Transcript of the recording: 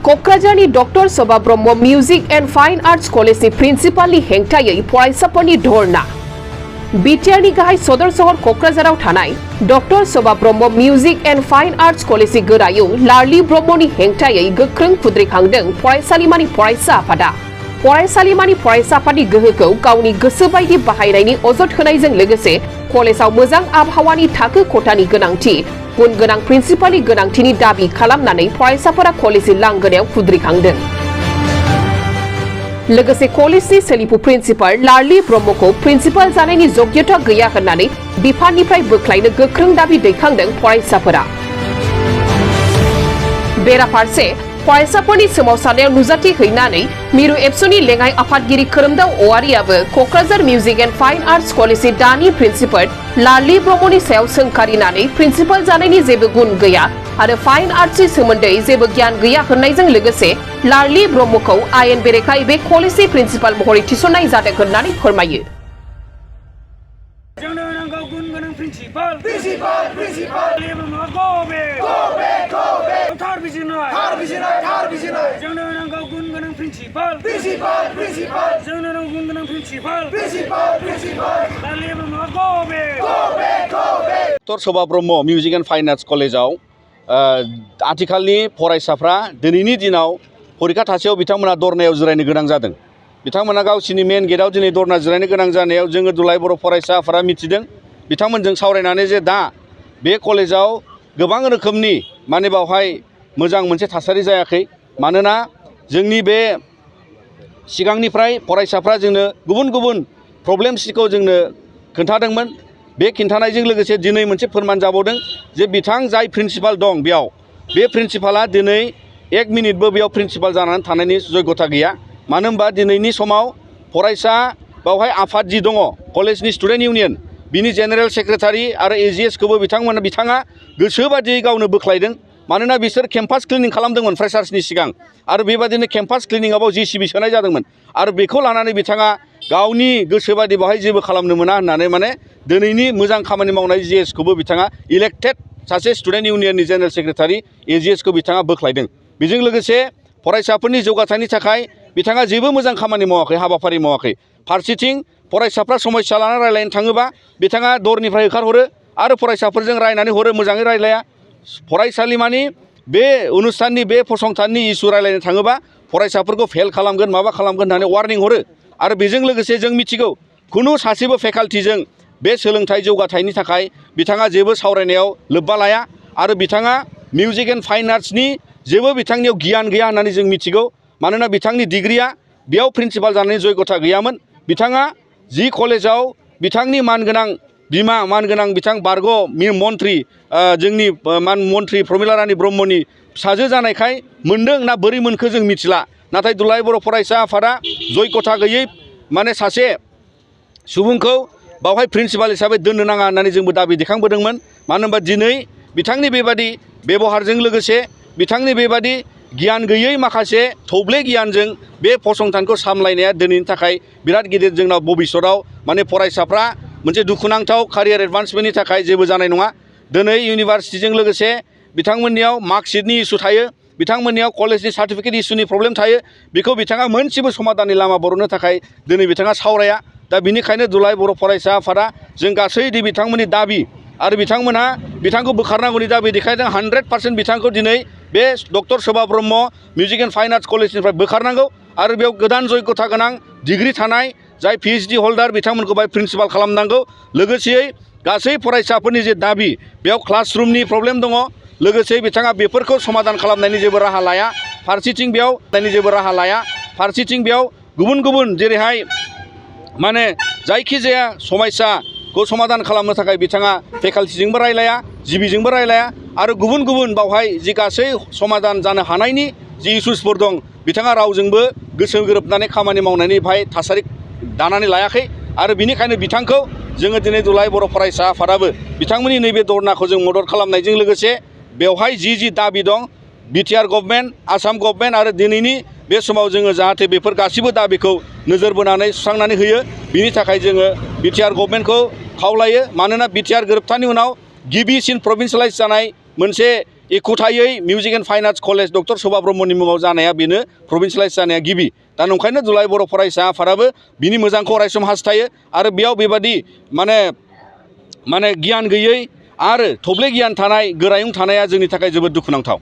क'क्राझारनि doctor Sabha Brahma music and fine arts कलेजनि प्रिन्सिपालनि हेंथायै फरायसाफोरनि धरना बिटिआरनि गाहाय सदर सहर क'क्राझाराव थानाय doctor Sabha Brahma music and fine arts कलेजनि गोरायुं लारलि ब्रह्मनि हेंथायै गोख्रों खुद्रिखांदों फरायसालिमानि फरायसा आफादा फरायसालिमानि फरायसा आफादनि गोहोखौ गावनि गोसो बायदि बाहायनायनि अजद होनायजों लोगोसे कलेजाव मोजां आबहावानि थाखो खथानि गोनांथि गुन गोनां प्रिन्सिपालनि गोनांथिनि दाबि खालामनानै फरायसाफोरा कलेजनि लांगोनायाव खुद्रिखांदों लोगोसे कलेजनि सोलिफु प्रिन्सिपाल लारलि ब्रह्मखौ प्रिन्सिपाल जानायनि योग्यता गैया होननानै बिफाननिफ्राय बोख्लायनो गोख्रों दाबि दैखांदों फरायसाफोरा बेराफारसे फरायसाफोरनि सोमावसारनायाव नुजाथि हैनानै मिरु एबसुनि लेङाइ आफादगिरि खोरोमदाव औवारियाबो Kokrajhar music and fine arts कलेजनि दानि प्रिन्सिपाल लारलि ब्रह्मनि सायाव सोंखारिनानै प्रिन्सिपाल जानायनि जेबो गुन गैया आरो फाइन आर्ट्सनि सोमोन्दै जेबो गियान गैया होननायजों लोगोसे लारलि ब्रह्मखौ आयेन बेरेखायै बे कलेजनि प्रिन्सिपाल महरै थिसननाय जादों होननानै फोरमायो doctor Sabha Brahma music and fine arts कलेजाव आथिखालनि फरायसाफ्रा दिनैनि दिनाव फरिखा थासेयाव बिथांमोना धरनायाव जिरायनो गोनां जादों बिथांमोना गावसिनि मेन गेटआव दिनै धरना जिरायनो गोनां जानायाव जोङो दुलाराय बर' फरायसा आफादा मिथिदों बिथांमोनजों सावरायनानै जे दा बे कलेजाव गोबां रोखोमनि माने बावहाय मोजां मोनसे थासारि जायाखै मानोना जोंनि बे सिगांनिफ्राय फरायसाफ्रा जोंनो गुबुन गुबुन प्रब्लेम्सखौ जोंनो खोन्थादोंमोन बे खिन्थानायजों लोगोसे दिनै मोनसे फोरमान जाबावदों जे बिथां जाय प्रिन्सिपाल दं बेयाव बे प्रिन्सिपाला दिनै एक मिनिटबो बेयाव प्रिन्सिपाल जानानै थानायनि योग्यता गैया मानो होनबा दिनैनि समाव फरायसा बावहाय आफाद जि दङ कलेजनि स्टुडेन्ट इउनियन बिनि जेनेरेल सेक्रेटारि आरो एजिएसखौबो बिथाङा गोसो बादियै गावनो बोख्लायदों मानोना बिसोर केम्पास क्लिनिं खालामदोंमोन फ्रेसार्सनि सिगां आरो बेबादिनो केम्पास क्लिनिंआव जिसिबि सोनाय जादोंमोन आरो बेखौ लानानै बिथाङा गावनि गोसो बादि बाहाय जेबो खालामनो मोना होननानै माने दिनैनि मोजां खामानि मावनाय जिएसखौबो बिथाङा इलेक्टेड सासे स्टुडेन्ट इउनियननि जेनेरेल सेक्रेटारि एजिएसखौ बिथाङा बोख्लायदों बेजों लोगोसे फरायसाफोरनि जौगाथायनि थाखाय बिथाङा जेबो मोजां खामानि मावाखै हाबाफारि मावाखै फारसेथिं फरायसाफ्रा समस्या लानानै रायज्लायनो थाङोबा बिथाङा दरनिफ्राय होखारहरो आरो फरायसाफोरजों रायनानै हरो मोजाङै रायलाया फरायसालिमानि बे अनुष्ठाननि बे फसंथाननि इसु रायलायनो थाङोबा फरायसाफोरखौ फेल खालामगोन माबा खालामगोन होननानै वार्निं हरो आरो बेजों लोगोसे जों मिथिगौ खुनु सासेबो फेकाल्टिजों बे सोलोंथाइ जौगाथायनि थाखाय बिथाङा जेबो सावरायनायाव लोब्बा लाया आरो बिथाङा मिउजिक एंड फाइन आर्ट्सनि जेबो बिथांनियाव गियान गैया होननानै जों मिथिगौ मानोना बिथांनि डिग्रिया बेयाव प्रिन्सिपाल जानायनि योग्यता गैयामोन बिथाङा जि कलेजाव बिथांनि मानगोनां बिमा मानगोनां बिथां बारग' मन्त्रि जोंनि मन्त्रि प्रमिला रानी ब्रह्मनि फिसाजो जानायखाय मोनदों ना बोरै मोनखो जों मिथिला नाथाय दुलाराय बर' फरायसा आफादा योग्यता गैयै माने सासे सुबुंखौ बावहाय प्रिन्सिपाल हिसाबै दोननो नाङा होननानै जोंबो दाबि दैखांबोदोंमोन मानो होनबा दिनै बिथांनि बेबादि बेबहारजों लोगोसे बिथांनि बेबादि गियान गैयै माखासे थौब्ले गियानजों बे फसंथानखौ सामलायनाया दिनैनि थाखाय बिराद गिदिर जोंनाव भबिष्यताव माने फरायसाफ्रा मोनसे दुखुनांथाव कारियार एडभान्समेन्टनि थाखाय जेबो जानाय नङा दिनै इउनिभार्सिटिजों लोगोसे बिथांमोननियाव मार्कशिटनि इसु थायो बिथांमोननियाव कलेजनि सार्टिफिकेट इसुनि प्रब्लेम थायो बेखौ बिथाङा मोनसेबो समाधाननि लामा बरननो थाखाय दिनै बिथाङा सावराया दा बिनिखायनो दुलाराय बर' फरायसा आफादा जों गासैदि बिथांमोननि दाबि आरो बिथांमोनहा बिथांखौ बोखारनांगौनि दाबि देखायदों 100% बिथांखौ दिनै बे doctor Sabha Brahma music and fine arts कलेजनिफ्राय बोखारनांगौ आरो बेयाव गोदान योग्यता गोनां डिग्रि थानाय जाय पिएइचडि हल्डार बिथांमोनखौ बाय प्रिन्सिपाल खालामनांगौ लोगोसेयै गासै फरायसाफोरनि जे दाबि बेयाव क्लासरुमनि प्रब्लेम दङ लोगोसे बिथाङा बेफोरखौ समाधान खालामनायनि जेबो राहा लाया फारसेथिं बेयाव गुबुन गुबुन जेरैहाय माने जायखिजाया समस्याखौ समाधान खालामनो थाखाय बिथाङा फेकाल्टिजोंबो रायलाया जिबिजोंबो रायलाया आरो गुबुन गुबुन बावहाय जि गासै समाधान जानो हानायनि जि इस्युसफोर दं बिथाङा रावजोंबो गोसो गोरोबनानै खामानि मावनायनि बाहाय थासारि दानानै लायाखै आरो बिनिखायनो बिथांखौ जोङो दिनै दुलाराय बर' फरायसा आफादाबो बिथांमोननि नैबे धरनाखौ जों मदद खालामनायजों लोगोसे बेवहाय जि दाबि दं बिटिआर गभर्नमेन्ट आसाम गभर्नमेन्ट आरो दिनैनि बे समाव जोङो जाहाथे बेफोर गासिबो दाबिखौ नोजोर बोनानै सुस्रांनानै होयो बिनि थाखाय जोङो बिटिआर गभर्नमेन्टखौ खावलायो मानोना बिटिआर गोरोबथानि उनाव गिबिसिन प्रभिन्सियेलाइज जानाय मोनसे एखुथायै music and fine arts college doctor Shobha ब्रह्मनि मुङाव जानाया बेनो प्रभिन्सियेलाइज जानाया गिबि दा नंखायनो दुलाराय बर' फरायसा आफादाबो बिनि मोजांखौ अरायसम हास्थायो आरो बेयाव बेबादि माने गियान गैयै आरो थब्ले गियान थानाय गोरायुं थानाया जोंनि थाखाय जोबोद दुखुनांथाव।